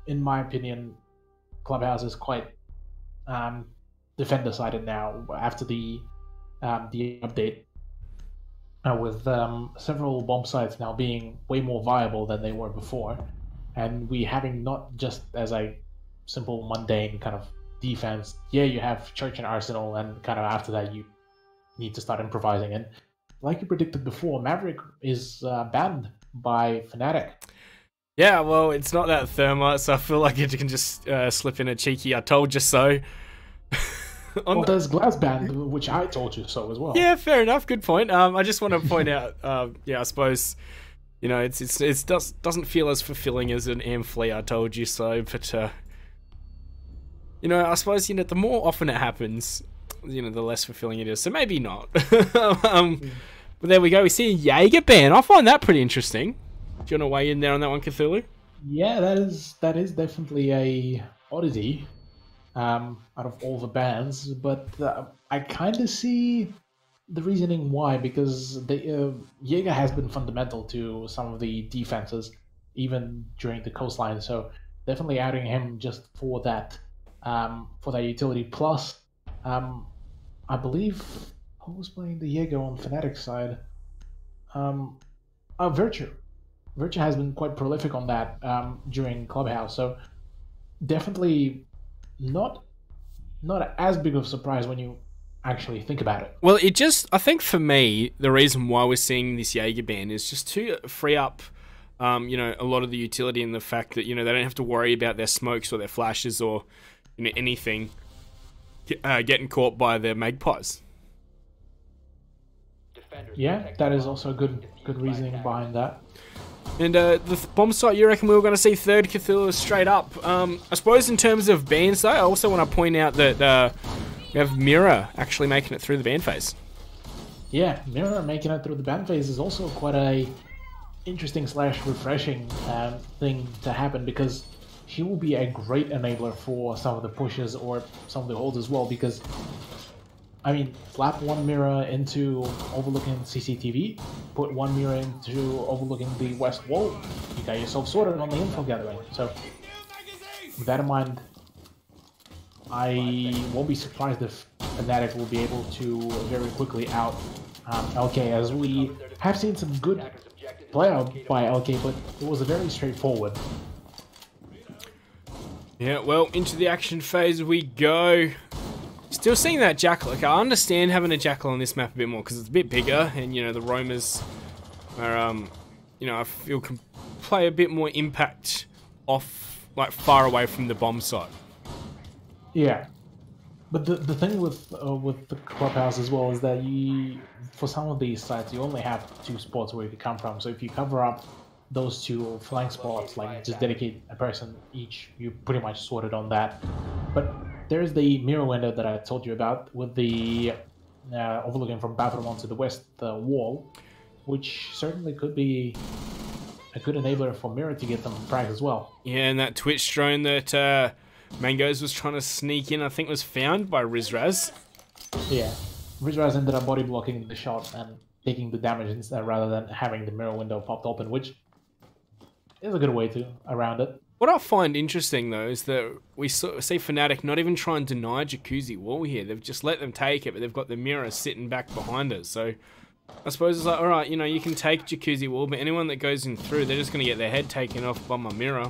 in my opinion, Clubhouse is quite defender-sided now after the update, with several bomb sites now being way more viable than they were before, and we having not just as a simple mundane kind of defense. Yeah, you have Church and Arsenal, and kind of after that you need to start improvising. And like you predicted before, Maverick is banned by Fnatic. Yeah, well, it's not that Therma, so I feel like it can just slip in a cheeky "I told you so." Well, there's Glass banned, which I told you so as well. Yeah, fair enough. Good point. I just want to point out, yeah, I suppose, you know, it doesn't feel as fulfilling as an Amphley "I told you so," but you know, I suppose, you know, the more often it happens, you know, the less fulfilling it is. So maybe not. But there we go. We see a Jaeger ban. I find that pretty interesting. Do you want to weigh in there on that one, Cthulhu? Yeah, that is definitely a oddity out of all the bans, but I kind of see the reasoning why, because Jaeger has been fundamental to some of the defenses, even during the coastline. So definitely adding him just for that utility. Plus, I believe who was playing the Jaeger on Fnatic side? Virtue. Virtue has been quite prolific on that during Clubhouse, so definitely not as big of a surprise when you actually think about it. Well, I think for me, the reason why we're seeing this Jaeger ban is just to free up, you know, a lot of the utility, and the fact that, you know, they don't have to worry about their smokes or their flashes or, you know, anything getting caught by their magpies. Yeah, that is also good reasoning behind that. And the bomb site, you reckon we were going to see third Cthulhu straight up? I suppose in terms of bans, though, I also want to point out that we have Mirror actually making it through the ban phase. Yeah, Mirror making it through the ban phase is also quite a interesting / refreshing thing to happen, because she will be a great enabler for some of the pushes or some of the holds as well, because I mean, slap one mirror into overlooking CCTV, put one mirror into overlooking the west wall, you got yourself sorted on the info gathering. So, with that in mind, I won't be surprised if Fnatic will be able to very quickly out LK, as we have seen some good play out by LK, but it was a very straightforward. Yeah, well, into the action phase we go. Still seeing that Jackal. Like, I understand having a Jackal on this map a bit more because it's a bit bigger, and, you know, the roamers are, you know, I feel can play a bit more impact off, like, far away from the bomb site. Yeah, but the thing with the Clubhouse as well is that for some of these sites you only have 2 spots where you can come from. So if you cover up those 2 flank spots, like just dedicate a person each, you pretty much sorted on that. But there's the mirror window that I told you about, with the overlooking from bathroom onto the west wall, which certainly could be a good enabler for Mirror to get them frags as well. Yeah, and that Twitch drone that Mangoes was trying to sneak in, I think, was found by Rizraz. Yeah, Rizraz ended up body blocking the shot and taking the damage instead, rather than having the mirror window popped open, which is a good way around it. What I find interesting, though, is that we see Fnatic not even try and deny Jacuzzi wall here. They've just let them take it, but they've got the mirror sitting back behind it. So I suppose it's like, alright, you know, you can take Jacuzzi wall, but anyone that goes in through, they're just going to get their head taken off by my mirror.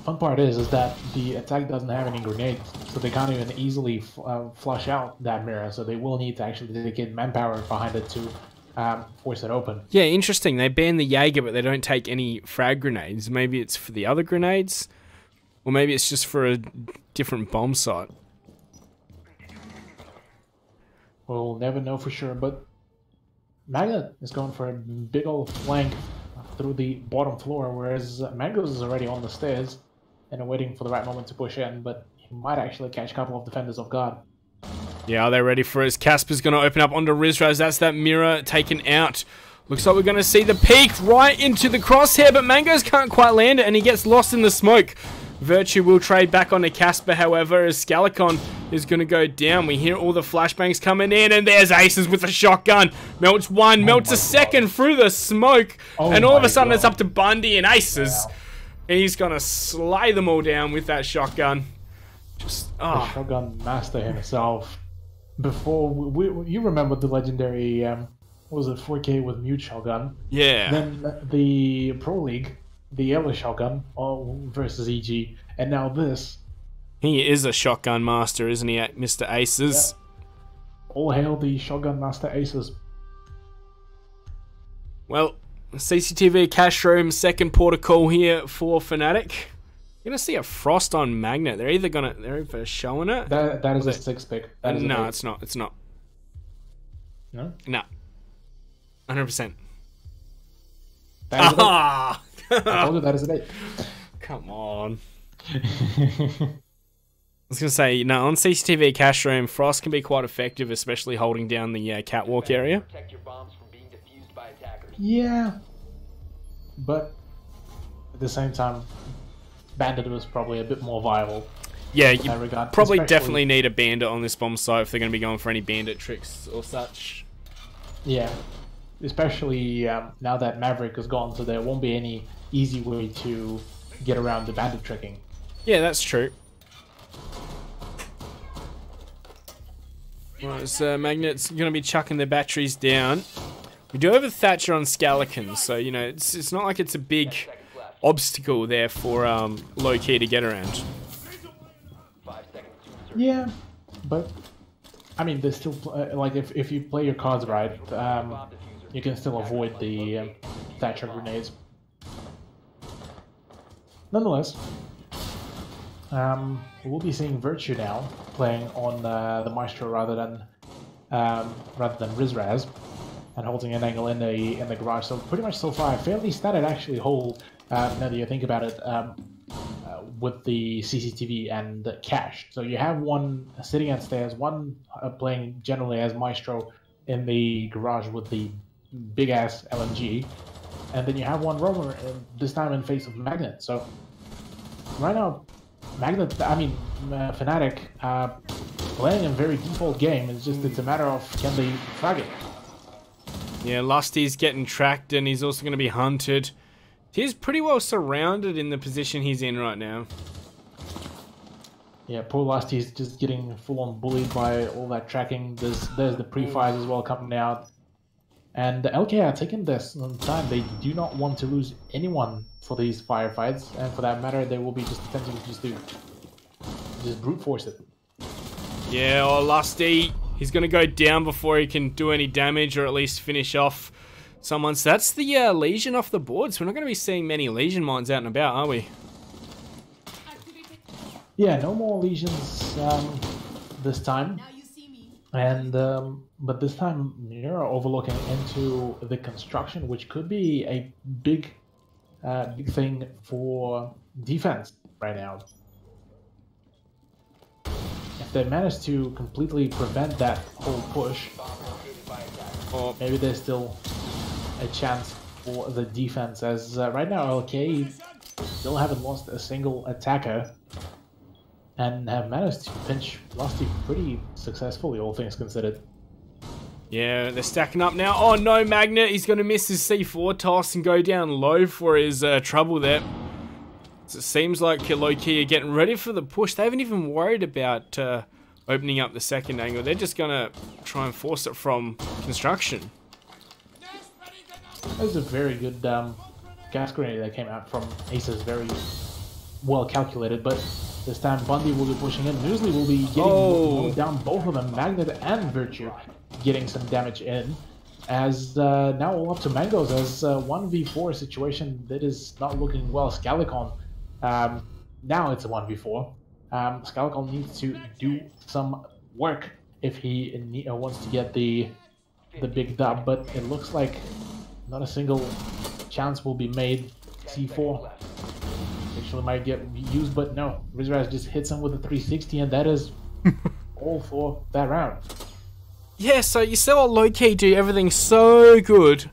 Fun part is that the attack doesn't have any grenades, so they can't even easily flush out that mirror, so they will need to actually dedicate manpower behind it to force it open. Yeah, interesting. They ban the Jaeger, but they don't take any frag grenades. Maybe it's for the other grenades, or maybe it's just for a different bomb site. We'll never know for sure, but Magnet is going for a big old flank through the bottom floor, whereas Mangoes is already on the stairs and waiting for the right moment to push in, but he might actually catch a couple of defenders off guard. Yeah, are they ready for it? Casper's going to open up onto Rizraz. That's that mirror taken out. Looks like we're going to see the peak right into the crosshair, but Mangoes can't quite land it, and he gets lost in the smoke. Virtue will trade back onto Casper, however, as Scalicon is going to go down. We hear all the flashbangs coming in, and there's Aces with a shotgun. Melts one, melts a second through the smoke, and all of a sudden it's up to Bundy and Aces. And he's gonna slay them all down with that shotgun. Just The shotgun master himself. Before you remember the legendary what was it, 4K with mute shotgun? Yeah. Then the Pro League, the yellow shotgun versus EG, and now this. He is a shotgun master, isn't he, Mr. Aces? Yep. All hail the shotgun master Aces. Well, CCTV cash room, second protocol here for Fnatic. You're gonna see a frost on Magnet. They're either showing it. That is a 6-pick. No, it's not. It's not. No? No. 100%. That is I told you that is an 8. Come on. I was gonna say, no, on CCTV cash room, frost can be quite effective, especially holding down the catwalk area. Yeah, but at the same time, Bandit was probably a bit more viable. Yeah, you probably especially, definitely need a bandit on this bomb site if they're going to be going for any bandit tricks or such. Yeah, especially now that Maverick is gone, so there won't be any easy way to get around the bandit tricking. Yeah, that's true. Right, so Magnet's going to be chucking their batteries down. We do have a Thatcher on Scalicans, so, you know, it's not like it's a big obstacle there for Lowkey to get around. Yeah, but, I mean, there's still, like, if you play your cards right, you can still avoid the Thatcher grenades. Nonetheless, we'll be seeing Virtue now playing on the Maestro rather than Rizraz, and holding an angle in the garage. So pretty much so far, fairly static actually hold. Now that you think about it, with the CCTV and the cache. So you have one sitting on stairs, one playing generally as Maestro in the garage with the big ass LMG, and then you have one roamer this time in face of Magnet. So right now, Fnatic playing a very default game. It's a matter of can they frag it. Yeah, Lusty's getting tracked and he's also going to be hunted. He's pretty well surrounded in the position he's in right now. Yeah, poor Lusty's just getting full-on bullied by all that tracking. There's the pre-fires as well coming out. And the LK are taking this time. They do not want to lose anyone for these firefights. And for that matter, they will be just attempting to brute force it. Yeah, Lusty. He's going to go down before he can do any damage or at least finish off someone. So that's the Legion off the board. So we're not going to be seeing many Legion mines out and about, are we? Yeah, no more Legions this time. And but this time you're overlooking into the construction, which could be a big thing for defense right now. If they manage to completely prevent that whole push, maybe there's still a chance for the defense, as right now LK still haven't lost a single attacker and have managed to pinch Lusty pretty successfully, all things considered. Yeah, they're stacking up now. Oh no, Magnet, he's going to miss his C4 toss and go down low for his trouble there. So it seems like Lowkey are getting ready for the push. They haven't even worried about opening up the second angle. They're just going to try and force it from construction. That was a very good gas grenade that came out from Aces. Very well calculated, but this time Bundy will be pushing in. Newsley will be getting down both of them, Magnet and Virtue, getting some damage in. As now all up to Mangoes, as 1v4 situation that is not looking well. Scalicon, now it's a 1v4. Scalicon needs to do some work if he wants to get the big dub, but it looks like not a single chance will be made. C4 actually might get used, but no. Rizraz just hits him with a 360, and that is all for that round. Yeah, so you saw Lowkey do everything so good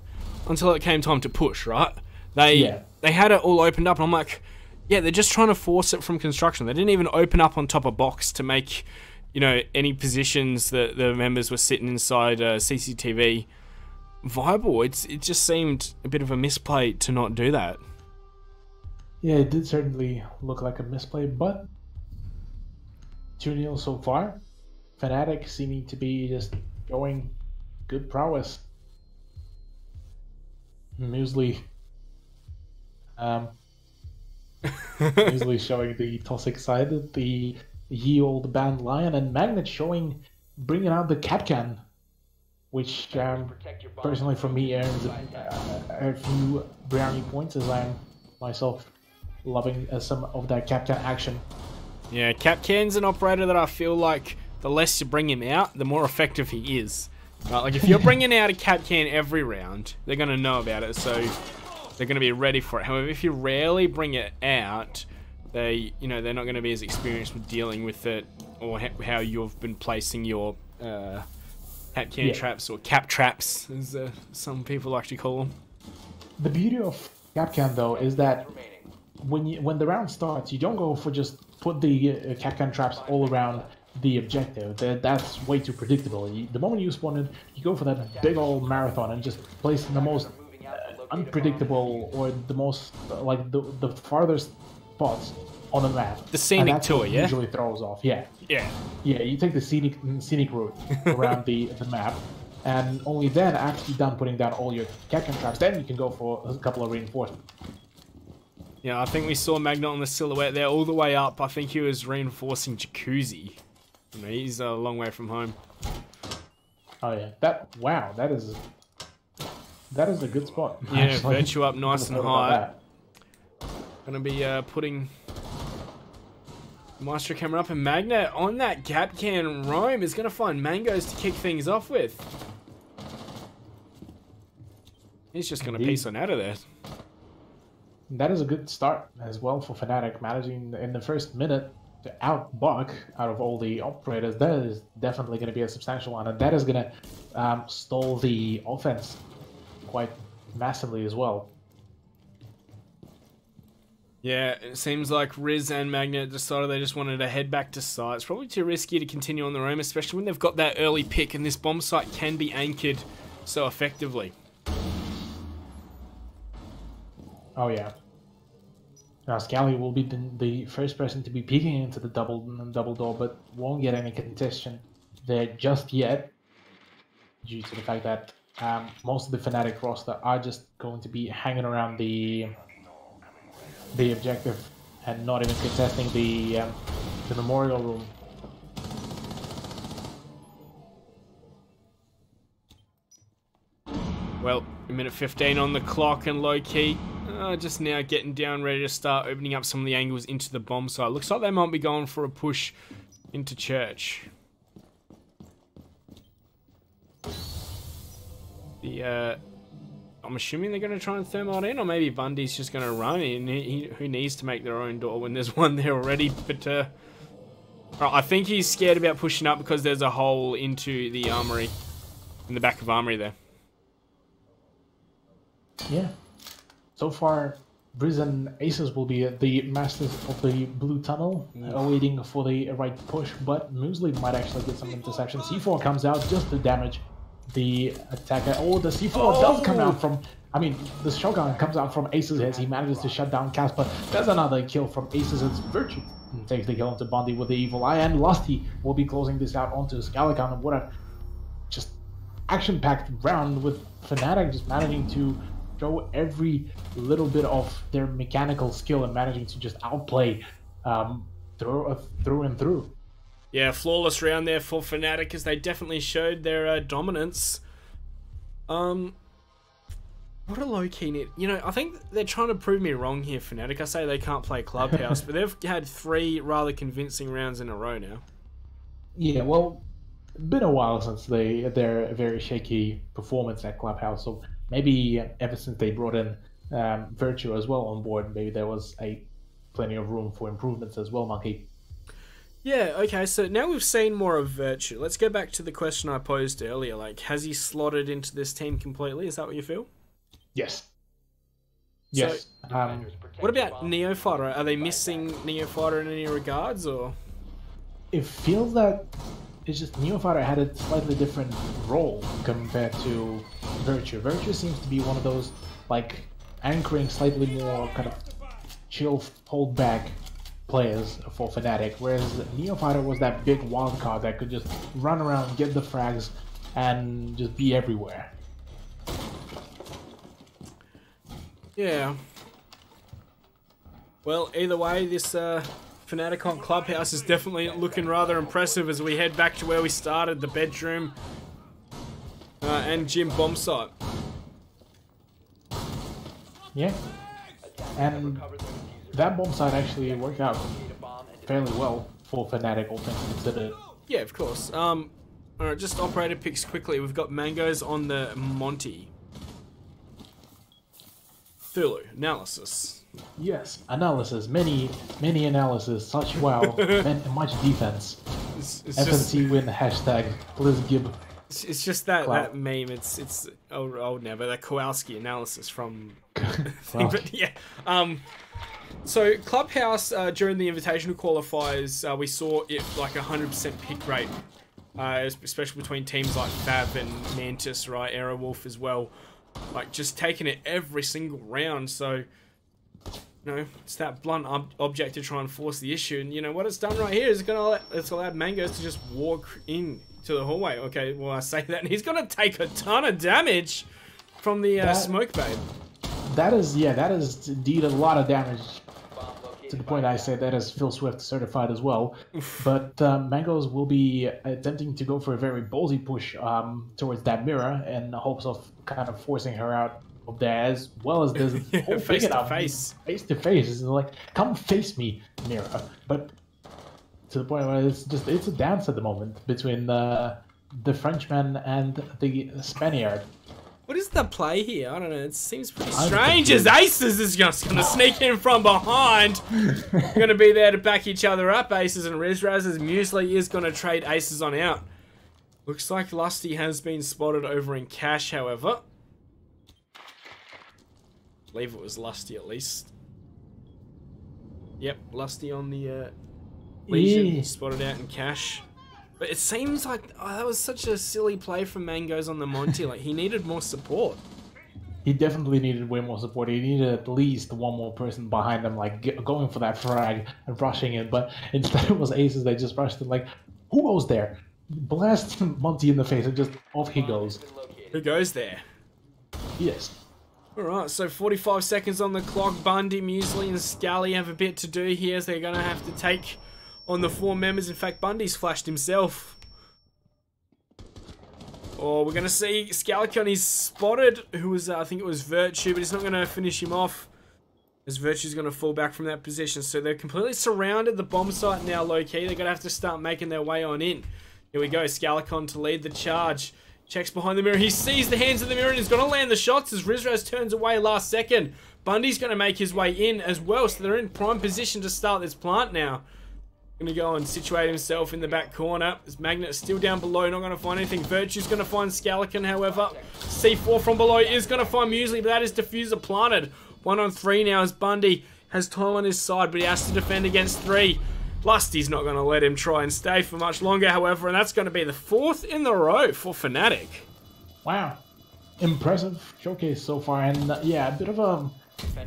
until it came time to push, right? They had it all opened up, and I'm like, yeah, they're just trying to force it from construction. They didn't even open up on top of box to make, you know, any positions that the members were sitting inside CCTV viable. It just seemed a bit of a misplay to not do that. Yeah, it did certainly look like a misplay, but 2-0 so far. Fnatic seeming to be just going good prowess. Muesli Muesli showing the toxic side, the ye old band Lion, and Magnet showing, bringing out the Capcan, which personally for me earns a few brownie points, as I'm myself loving some of that Capcan action. Yeah, Capcan's an operator that I feel like the less you bring him out, the more effective he is. Right, like if you're bringing out a Capcan every round, they're going to know about it, so they're going to be ready for it. However, if you rarely bring it out, they're not going to be as experienced with dealing with it, or how you've been placing your Capcan traps, or cap traps, as some people like to call them. The beauty of Capcan, though, is that when the round starts, you don't go for just put the Capcan traps all around the objective. That's way too predictable. The moment you spawn in, you go for that big old marathon and just place the most unpredictable, or the most like the farthest spots on the map. The scenic tour, yeah. Usually throws off. Yeah. Yeah. Yeah. You take the scenic route around the map, and only then, after you're done putting down all your Capcan traps, then you can go for a couple of reinforcements. Yeah, I think we saw Magnet on the silhouette there all the way up. I think he was reinforcing Jacuzzi. You know, he's a long way from home. Oh yeah, that is a good spot. Yeah, Virtue up nice and high. Gonna be putting Maestro camera up, and Magnet on that Capcan roam is gonna find mangoes to kick things off with. He's just gonna piece on out of there. That is a good start as well for Fnatic, managing in the first minute to outbuck out of all the operators. That is definitely going to be a substantial one, and that is going to stall the offense quite massively as well. Yeah, it seems like Riz and Magnet decided they just wanted to head back to site. It's probably too risky to continue on their own, especially when they've got that early pick, and this bomb site can be anchored so effectively. Oh yeah. Now Scally will be the first person to be peeking into the double door, but won't get any contention there just yet, due to the fact that most of the Fnatic roster are just going to be hanging around the objective and not even contesting the memorial room. Well, a minute 15 on the clock, and Lowkey just now getting down, ready to start opening up some of the angles into the bomb site. Looks like they might be going for a push into church. I'm assuming they're going to try and thermite in, or maybe Bundy's just going to run in. Who needs to make their own door when there's one there already? But I think he's scared about pushing up because there's a hole into the armory, in the back of armory there. Yeah. So far, Briz and Aces will be the masters of the blue tunnel, waiting for the right push, but Muesli might actually get some interception. C4 comes out just to damage the attacker. Oh, the C4 does come out from... I mean, the shotgun comes out from Aces as he manages to shut down Casper. There's another kill from Aces as Virtue takes the kill onto Bundy with the Evil Eye, and Lusty will be closing this out onto Scalican. What a just action-packed round with Fnatic just managing to show every little bit of their mechanical skill and managing to just outplay through and through. Yeah, flawless round there for Fnatic, as they definitely showed their dominance. What a low-key net. You know, I think they're trying to prove me wrong here, Fnatic. I say they can't play Clubhouse, but they've had 3 rather convincing rounds in a row now. Yeah, well, it's been a while since their very shaky performance at Clubhouse, so maybe ever since they brought in Virtue as well on board, maybe there was plenty of room for improvements as well, Monkey. Yeah, okay, so now we've seen more of Virtue. Let's go back to the question I posed earlier. Like, has he slotted into this team completely? Is that what you feel? Yes. Yes. So, what about Neofighter? Are they missing Neofighter in any regards, or? It feels that it's just Neofighter had a slightly different role compared to Virtue. Virtue seems to be one of those, like, anchoring slightly more kind of chill, hold back players for Fnatic, whereas Neophyter was that big wild card that could just run around, get the frags, and just be everywhere. Yeah. Well, either way, this Fnatic on Clubhouse is definitely looking rather impressive as we head back to where we started, the bedroom and gym bomb site. Yeah, and that bomb site actually worked out fairly well for Fnatic, all things considered. Yeah, of course. Alright, just operator picks quickly. We've got Mangoes on the Monty. Thulu, analysis. Yes, analysis, many analysis, such wow, and much defense. It's FNC win, hashtag BlizzGib. It's just that meme. It's old now, but that Kowalski analysis from. But yeah. So Clubhouse during the invitational qualifiers, we saw it like 100% pick rate, especially between teams like Fab and Mantis, right? Aerowolf as well, like just taking it every single round. So. You know, it's that blunt object to try and force the issue, and you know what it's done right here is it's allowed Mangoes to just walk in to the hallway. Okay, well I say that, and he's gonna take a ton of damage from the smoke babe. That is indeed a lot of damage. To the point I say that is Phil Swift certified as well. But Mangoes will be attempting to go for a very ballsy push towards that mirror in the hopes of kind of forcing her out of there, as well as there's a whole face to face. Face to face. It's like, come face me, mirror. But to the point where it's a dance at the moment between the Frenchman and the Spaniard. What is the play here? I don't know. It seems pretty strange as Aces is just going to sneak in from behind. We're going to be there to back each other up, Aces and Rizraz, as Muesli is going to trade Aces on out. Looks like Lusty has been spotted over in Cash, however. I believe it was Lusty at least. Yep, Lusty on the Legion, spotted out in Cash. But it seems like that was such a silly play from Mangoes on the Monty. Like, he needed more support. He definitely needed way more support. He needed at least one more person behind him, like going for that frag and rushing it. But instead it was Aces that just rushed it. Like, who goes there? Blast Monty in the face and just off he goes. Who goes there? Yes. Alright, so 45 seconds on the clock. Bundy, Muesli, and Scally have a bit to do here, as they're going to have to take on the 4 members. In fact, Bundy's flashed himself. Oh, we're going to see Scalicon. He's spotted, who was, I think it was Virtue, but he's not going to finish him off, as Virtue's going to fall back from that position. So they're completely surrounded the bomb site now, Lowkey. They're going to have to start making their way on in. Here we go, Scalicon to lead the charge. Checks behind the mirror. He sees the hands of the mirror and he's going to land the shots as Rizraz turns away last second. Bundy's going to make his way in as well, so they're in prime position to start this plant now. Going to go and situate himself in the back corner. As Magnet is still down below, not going to find anything. Virtue's going to find Scalicon, however. C4 from below is going to find Muesli, but that is Diffuser planted. 1 on 3 now as Bundy has time on his side, but he has to defend against 3. Lusty's not going to let him try and stay for much longer, however, and that's going to be the 4th in a row for Fnatic. Wow. Impressive showcase so far, and yeah, a bit of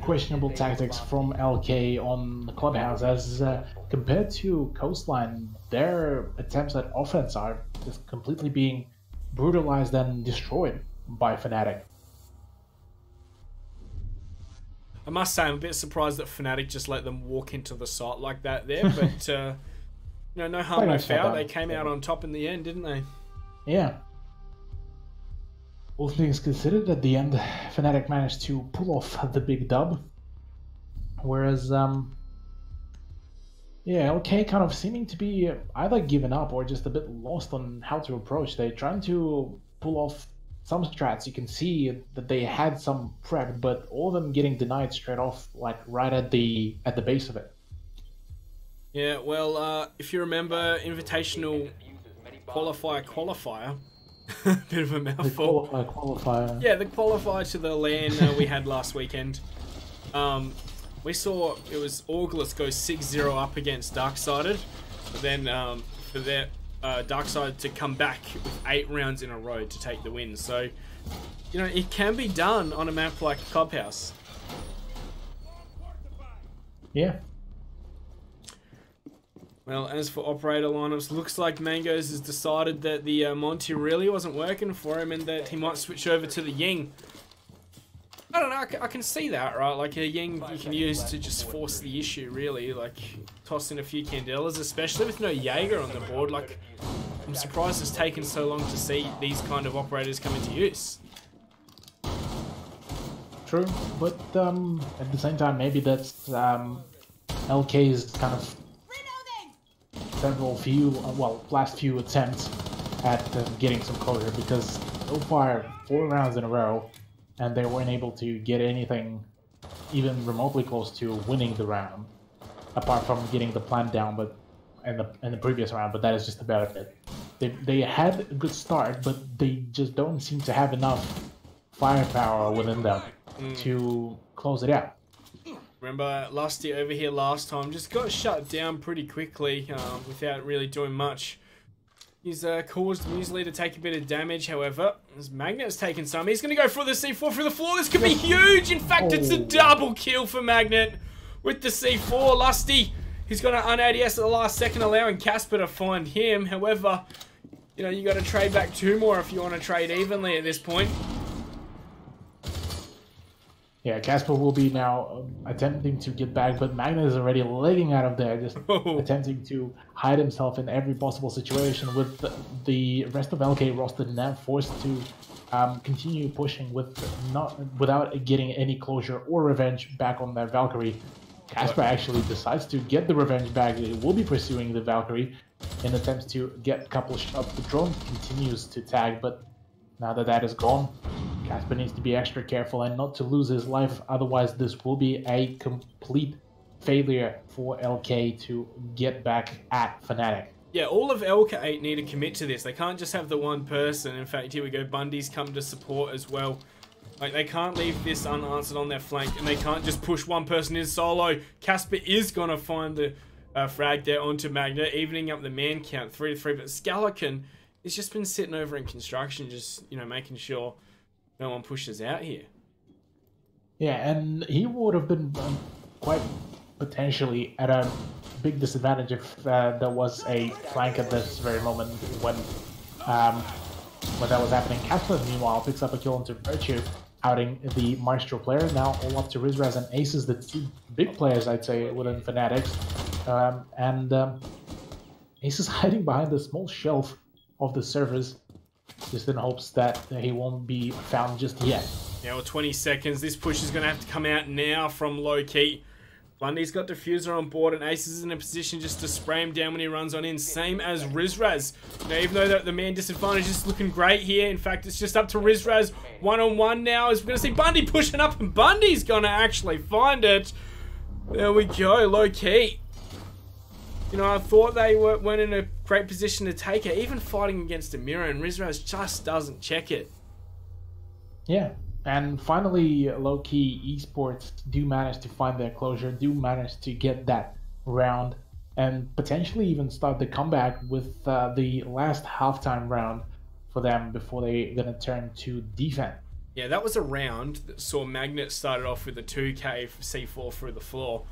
questionable tactics from LK on the Clubhouse, as compared to Coastline, their attempts at offense are just completely being brutalized and destroyed by Fnatic. I must say, I'm a bit surprised that Fnatic just let them walk into the site like that there, but you know, no harm, no foul. They came out on top in the end, didn't they? Yeah. All things considered, at the end, Fnatic managed to pull off the big dub, whereas yeah, LK kind of seeming to be either given up or just a bit lost on how to approach. They're trying to pull off some strats. You can see that they had some prep, but all of them getting denied straight off, like right at the base of it. Yeah, well, if you remember, Invitational qualifier, bit of a mouthful. The qualifier. Yeah, the qualifier to the LAN we had last weekend. We saw it was August go 6-0 up against Darksided, but then for their Darksided to come back with 8 rounds in a row to take the win. So, you know, it can be done on a map like Clubhouse. Yeah. Well, as for operator lineups, looks like Mangoes has decided that the Monty really wasn't working for him and that he might switch over to the Ying. I don't know, I can see that, right? Like a Ying you can use to just force the issue, really. Like, toss in a few Candelas, especially with no Jaeger on the board. Like, I'm surprised it's taken so long to see these kind of operators come into use. True, but at the same time, maybe that's LK's kind of last few attempts at getting some closure, because so far 4 rounds in a row, and they weren't able to get anything even remotely close to winning the round, apart from getting the plant down, but in the previous round. But that is just about it. They had a good start, but they just don't seem to have enough firepower within them to close it out. Remember, Lusty over here last time just got shut down pretty quickly without really doing much. He's caused Muesli to take a bit of damage, however, as Magnet's taken some. He's going to go for the C4 through the floor. This could be huge. In fact, it's a double kill for Magnet with the C4. Lusty, he's going to un-ADS at the last second, allowing Casper to find him. However, you know, you got to trade back 2 more if you want to trade evenly at this point. Yeah, Casper will be now attempting to get back, but Magnet is already legging out of there, just attempting to hide himself in every possible situation, with the rest of LK roster now forced to continue pushing without getting any closure or revenge back on their Valkyrie. Casper actually decides to get the revenge back. He will be pursuing the Valkyrie in attempts to get a couple shots. The drone continues to tag, but now that that is gone, Casper needs to be extra careful and not to lose his life, otherwise this will be a complete failure for LK to get back at Fnatic. Yeah, all of LK need to commit to this. They can't just have the one person. In fact, here we go, Bundy's come to support as well. Like, they can't leave this unanswered on their flank, and they can't just push one person in solo. Casper is going to find the frag there onto Magnet, evening up the man count 3-3, but Skeleton has just been sitting over in construction, just, you know, making sure no one pushes out here. Yeah, and he would have been quite potentially at a big disadvantage if there was a flank at this very moment when that was happening. Casper, meanwhile, picks up a kill into Virtue, outing the Maestro player. Now all up to Rizraz and Aces, the 2 big players, I'd say, within Fnatic. Ace is hiding behind the small shelf of the servers, just in hopes that he won't be found just yet. Yeah, well, 20 seconds. This push is going to have to come out now from Lowkey. Bundy's got Diffuser on board, and Ace is in a position just to spray him down when he runs on in. Same as Rizraz. Now, even though the man disadvantage is looking great here, in fact, it's just up to Rizraz. 1-on-1 now, as we're going to see Bundy pushing up, and Bundy's going to actually find it. There we go, Lowkey. You know, I thought they weren't in a great position to take it, even fighting against a mirror, and Rizraz just doesn't check it. Yeah, and finally, Lowkey Esports do manage to find their closure, do manage to get that round, and potentially even start the comeback with the last halftime round for them before they're going to turn to defense. Yeah, that was a round that saw Magnet started off with a 2k C4 through the floor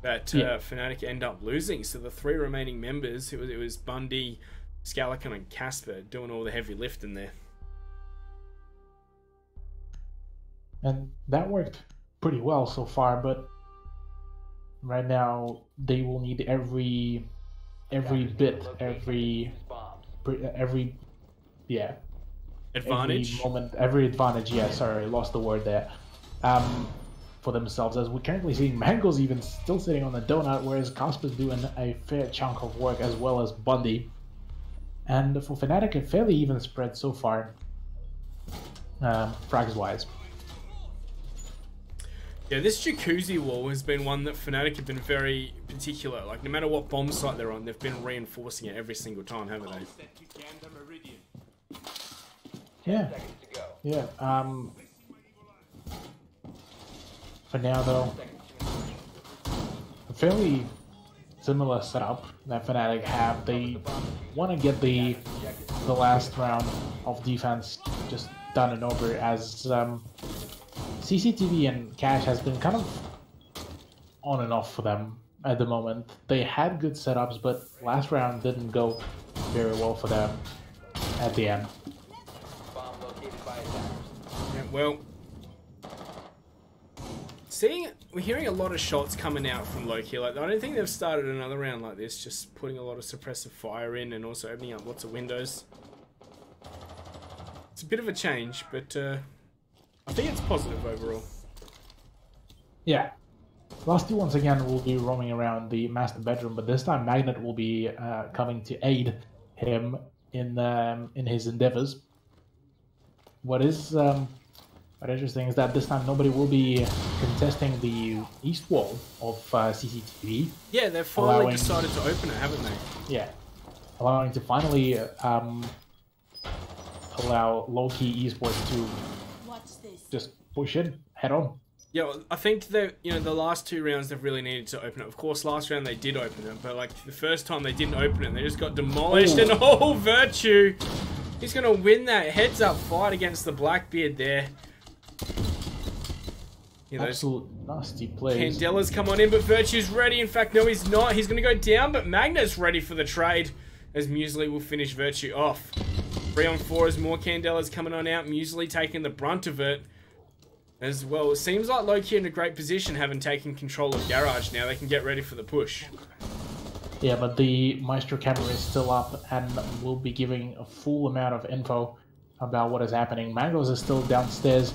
that Fnatic end up losing. So the 3 remaining members, it was Bundy, Skeleton, and Casper doing all the heavy lifting there. And that worked pretty well so far, but right now they will need every bit, every advantage. Every advantage. Yeah, sorry, I lost the word there. For themselves, as we're currently seeing Mango's even still sitting on the donut, whereas Casper's doing a fair chunk of work, as well as Bundy. And for Fnatic, a fairly even spread so far, frags wise. Yeah, this Jacuzzi wall has been one that Fnatic have been very particular. Like, no matter what bomb site they're on, they've been reinforcing it every single time, haven't they? Yeah. Yeah. For now, though, a fairly similar setup that Fnatic have. They want to get the last round of defense just done and over, as CCTV and Cash has been kind of on and off for them at the moment. They had good setups, but last round didn't go very well for them at the end. Yeah, well, we're hearing a lot of shots coming out from Lowkey. Like, I don't think they've started another round like this, just putting a lot of suppressive fire in and also opening up lots of windows. It's a bit of a change, but I think it's positive overall. Yeah. Lusty once again will be roaming around the master bedroom, but this time Magnet will be coming to aid him in his endeavors. What is quite interesting is that this time nobody will be contesting the east wall of CCTV. Yeah, they've finally decided to open it, haven't they? Yeah, allowing to finally allow Lowkey esports to just push in head on. Yeah, well, I think that, you know, the last 2 rounds they've really needed to open it. Of course, last round they did open it, but like the first time they didn't open it, they just got demolished. Ooh. And oh, Virtue, he's gonna win that heads-up fight against the Blackbeard there. You know, absolute nasty plays. Candela's come on in, but Virtue's ready. In fact, no, he's not. He's gonna go down, but Magnet's ready for the trade, as Muesli will finish Virtue off. 3 on 4 as more Candela's coming on out. Muesli taking the brunt of it as well. It seems like Lowkey in a great position, having taken control of Garage now. They can get ready for the push. Yeah, but the Maestro camera is still up and will be giving a full amount of info about what is happening. Mangos is still downstairs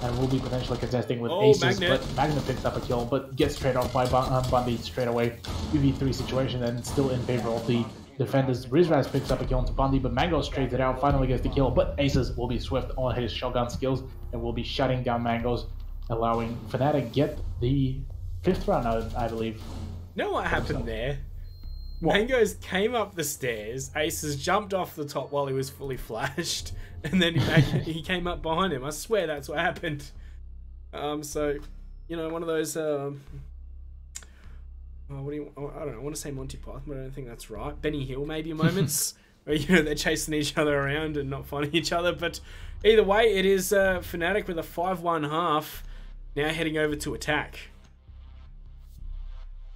and will be potentially contesting with Aces, Magnet. but Magnet picks up a kill, but gets straight off by Bundy straight away. 2v3 situation and still in favor of the defenders. Rizraz picks up a kill into Bundy, but Mangos trades it out, finally gets the kill, but Aces will be swift on his shotgun skills and will be shutting down Mangos, allowing Fnatic get the 5th round, I believe. You know what happened there? What? Mangos came up the stairs, Aces jumped off the top while he was fully flashed, and then he came up behind him. I swear that's what happened. So, you know, one of those, I don't know, I want to say Monty Python, but I don't think that's right. Benny Hill maybe moments, where, you know, they're chasing each other around and not finding each other, but either way, it is Fnatic with a 5-1 half, now heading over to attack.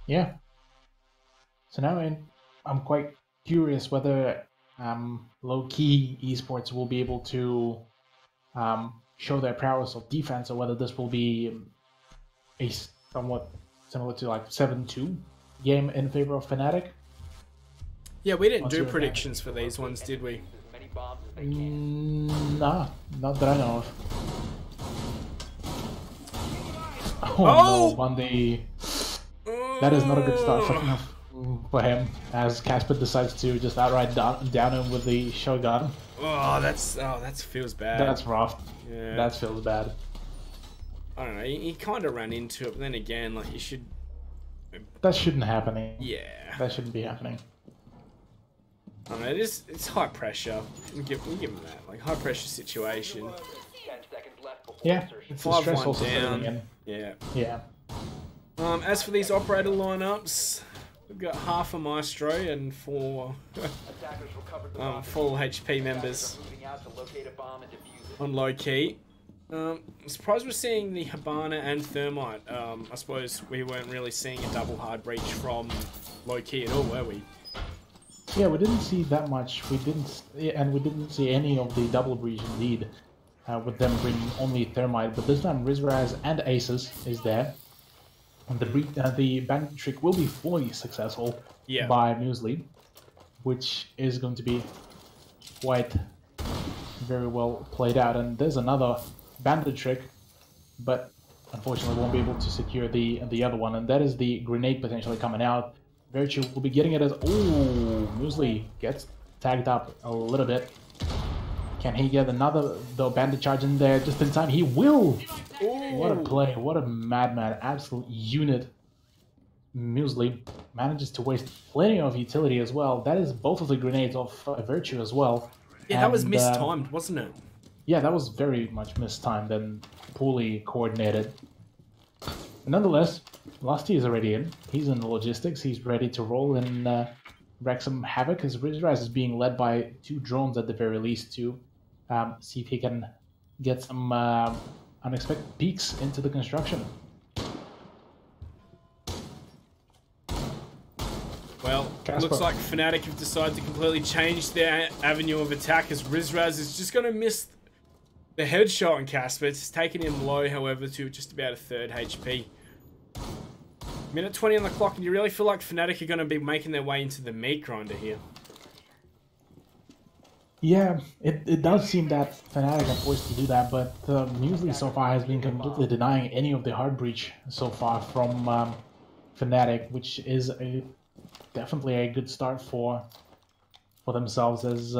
Yeah. So now I'm quite curious whether Lowkey esports will be able to show their prowess of defense, or whether this will be a somewhat similar to like 7-2 game in favor of Fnatic. Yeah, we didn't do predictions for these ones, did we? Nah, not that I know of. Oh! No, Bundy. That is not a good start for him, as Casper decides to just outright down him with the shotgun. Oh, that feels bad. That's rough. Yeah. That feels bad. I don't know, he kind of ran into it, but then again, like, you should... That shouldn't happen. Yeah. That shouldn't be happening. I don't know, it's high pressure. We'll give him that. Like, high pressure situation. Yeah, it's a stressful situation. Yeah. Yeah. As for these operator lineups, we've got half a Maestro and 4 full HP members on Lowkey. I'm surprised we're seeing the Hibana and Thermite. I suppose we weren't really seeing a double hard breach from Lowkey at all, were we? Yeah, we didn't see that much. We didn't see any of the double breach indeed, with them bringing only Thermite. But this time, Rizraz and Aces is there. And the bandit trick will be fully successful by Muesli, which is going to be quite very well played out. And there's another bandit trick, but unfortunately won't be able to secure the other one, and that is the grenade potentially coming out. Virtue will be getting it as... Ooh, Muesli gets tagged up a little bit. Can he get another bandit charge in there just in time? He will! Ooh. What a play, what a madman, absolute unit. Muesli manages to waste plenty of utility as well. That is both of the grenades of Virtue as well. Yeah, that was mistimed, wasn't it? Yeah, that was very much mistimed and poorly coordinated. But nonetheless, Lusty is already in. He's in the logistics. He's ready to roll and wreak some havoc, as Rizraz is being led by 2 drones at the very least to see if he can get some unexpected peeks into the construction. Well, looks like Fnatic have decided to completely change their avenue of attack as Rizraz is just going to miss the headshot on Casper. It's taken him low, however, to just about a third HP. Minute 20 on the clock, and you really feel like Fnatic are going to be making their way into the meat grinder here. Yeah, it does seem that Fnatic are forced to do that, but Muesli so far has been completely denying any of the hard breach so far from Fnatic, which is definitely a good start for themselves, as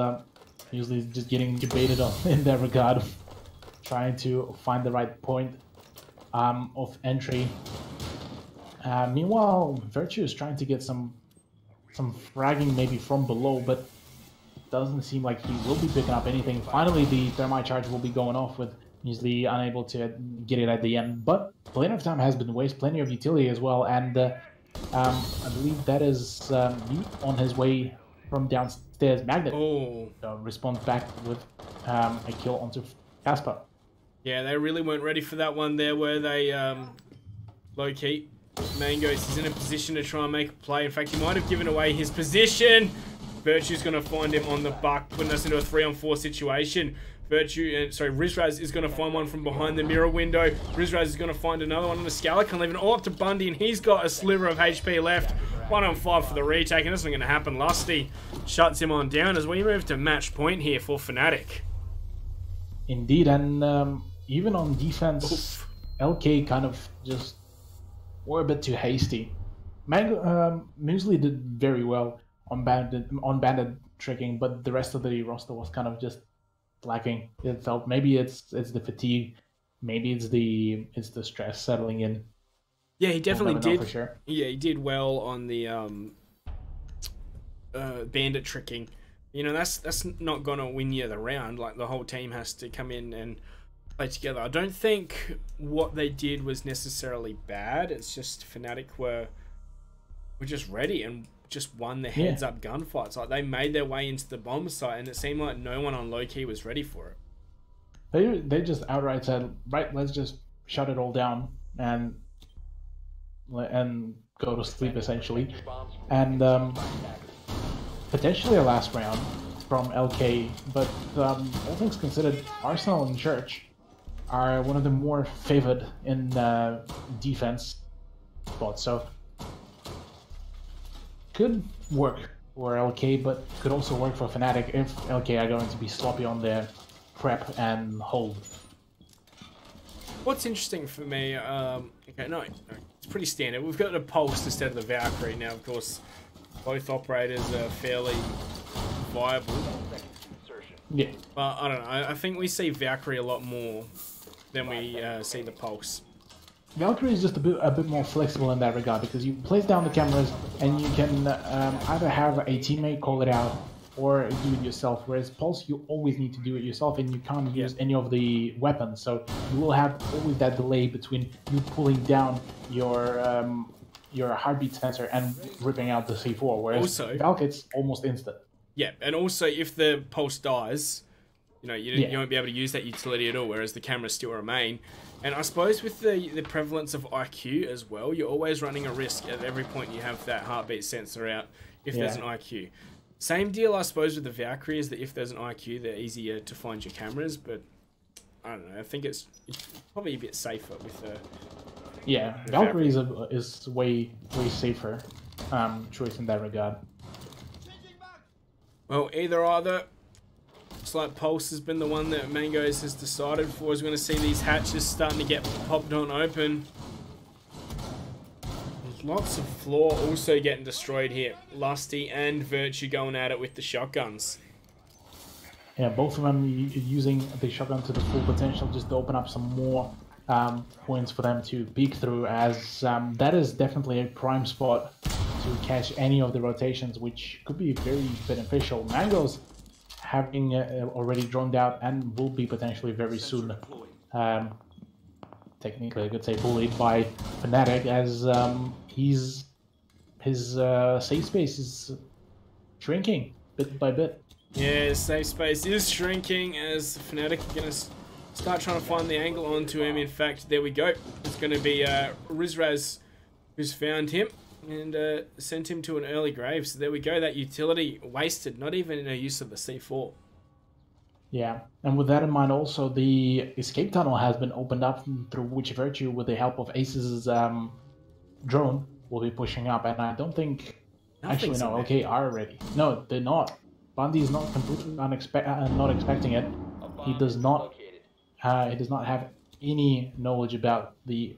Muesli just getting debated on in that regard, trying to find the right point of entry. Meanwhile, Virtue is trying to get some fragging maybe from below, but doesn't seem like he will be picking up anything. Finally, the thermite charge will be going off with Muesli unable to get it at the end. But plenty of time has been wasted, plenty of utility as well, and I believe that is Mute on his way from downstairs. Magnet responds back with a kill onto Casper. Yeah, they really weren't ready for that one there, were they? Lowkey. Mangos is in a position to try and make a play. In fact, he might have given away his position. Virtue's going to find him on the buck, putting us into a 3-on-4 situation. Rizraz is going to find one from behind the mirror window. Rizraz is going to find another one on the Scalacan, leaving all up to Bundy, and he's got a sliver of HP left. 1-on-5 for the retake, and this isn't going to happen. Lusty shuts him on down as we move to match point here for Fnatic. Indeed, and even on defense, LK kind of just were a bit too hasty. Muesli did very well on banded tricking, but the rest of the roster was kind of just lacking. It felt maybe it's the fatigue, maybe it's the stress settling in. Yeah, he definitely did. For sure. Yeah, he did well on the bandit tricking. You know, that's not gonna win you the round. Like, the whole team has to come in and play together. I don't think what they did was necessarily bad. It's just Fnatic were just ready and just won the heads-up gunfights. Like, they made their way into the bomb site, and it seemed like no one on Lowkey was ready for it. They just outright said, right, let's just shut it all down and go to sleep, essentially. And potentially a last round from LK, but all things considered, Arsenal and Church are one of the more favored in defense spots, so could work for LK, but could also work for Fnatic if LK are going to be sloppy on their prep and hold. What's interesting for me, okay, no, it's pretty standard. We've got the Pulse instead of the Valkyrie now. Of course, both operators are fairly viable. Yeah. But I don't know. I think we see Valkyrie a lot more than we see the Pulse. Valkyrie is just a bit more flexible in that regard, because you place down the cameras and you can either have a teammate call it out or do it yourself, whereas Pulse, you always need to do it yourself and you can't use any of the weapons, so you will have always that delay between you pulling down your heartbeat sensor and ripping out the C4, whereas also, Valk, it's almost instant. Yeah, and also if the Pulse dies, you know, you won't be able to use that utility at all, whereas the cameras still remain. And I suppose with the prevalence of IQ as well, you're always running a risk at every point you have that heartbeat sensor out if there's an IQ. Same deal, I suppose, with the Valkyrie, is that if there's an IQ, they're easier to find your cameras, but I don't know, I think it's probably a bit safer with the... Yeah, Valkyrie is way safer choice in that regard. Well, either. Looks like Pulse has been the one that Mangos has decided for. Is going to see these hatches starting to get popped on open. There's lots of floor also getting destroyed here. Lusty and Virtue going at it with the shotguns. Yeah, both of them using the shotgun to the full potential just to open up some more points for them to peek through, as that is definitely a prime spot to catch any of the rotations, which could be very beneficial. Mango's having already droned out and will be potentially very soon, technically I could say, bullied by Fnatic, as his safe space is shrinking bit by bit. Yeah, safe space is shrinking as Fnatic are going to start trying to find the angle onto him. In fact, there we go. It's going to be Rizraz who's found him. and sent him to an early grave. So there we go. That utility wasted. Not even a use of the C4. Yeah, and with that in mind, also the escape tunnel has been opened up through which Virtue, with the help of Ace's drone, will be pushing up. And I don't think, actually no, okay, are ready. No, they're not. Bundy's not completely not expecting it. He does not. He does not have any knowledge about the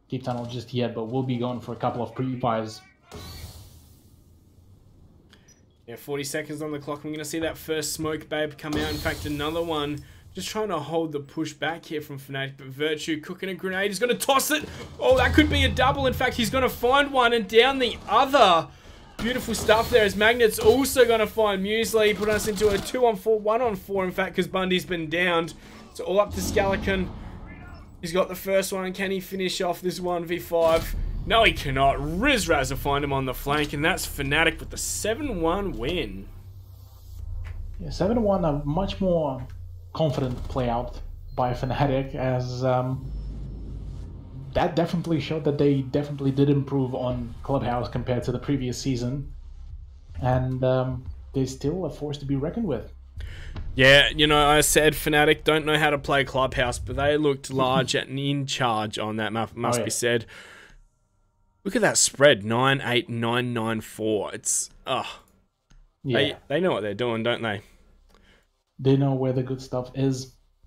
escape tunnel just yet, but we'll be going for a couple of pre-fires. Yeah, 40 seconds on the clock. I'm going to see that first smoke babe come out. In fact, another one. Just trying to hold the push back here from Fnatic. But Virtue cooking a grenade. He's going to toss it. Oh, that could be a double. In fact, he's going to find one and down the other. Beautiful stuff there, as Magnet's also going to find Muesli. Put us into a 2-on-4, 1-on-4, in fact, because Bundy's been downed. So all up to Scalican. He's got the first one. Can he finish off this 1v5? No, he cannot. Rizraz will find him on the flank, and that's Fnatic with the 7-1 win. Yeah, 7-1, a much more confident play out by Fnatic, as that definitely showed that they definitely did improve on Clubhouse compared to the previous season, and they're still a force to be reckoned with. Yeah, you know, I said Fnatic don't know how to play Clubhouse, but they looked large and in charge on that map, must be said. Look at that spread, 9-8, 9-9-4. It's, yeah. They know what they're doing, don't they? They know where the good stuff is.